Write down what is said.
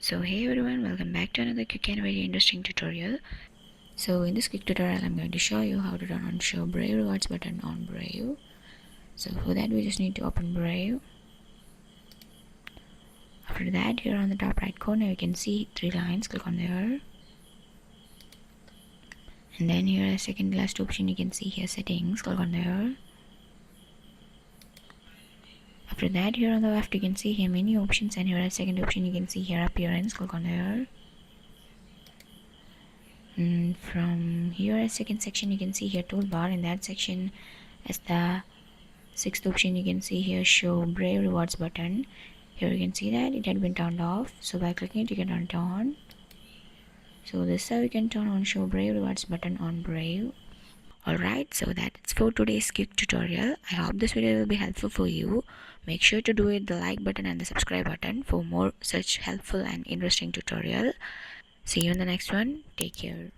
So hey everyone, welcome back to another quick and very interesting tutorial. So in this quick tutorial I'm going to show you how to turn on show Brave rewards button on Brave. So for that we just need to open Brave. After that, here on the top right corner you can see three lines, click on there. And then here a second last option you can see here, settings, click on there. After that, here on the left you can see here many options, and here a second option you can see here appearance, click on there. And from here a second section you can see here toolbar. In that section, as the sixth option you can see here, show Brave rewards button. Here you can see that it had been turned off, so by clicking it you can turn it on. So this is how you can turn on show Brave rewards button on Brave. Alright, so that's for today's quick tutorial. I hope this video will be helpful for you. Make sure to do it the like button and the subscribe button for more such helpful and interesting tutorial. See you in the next one. Take care.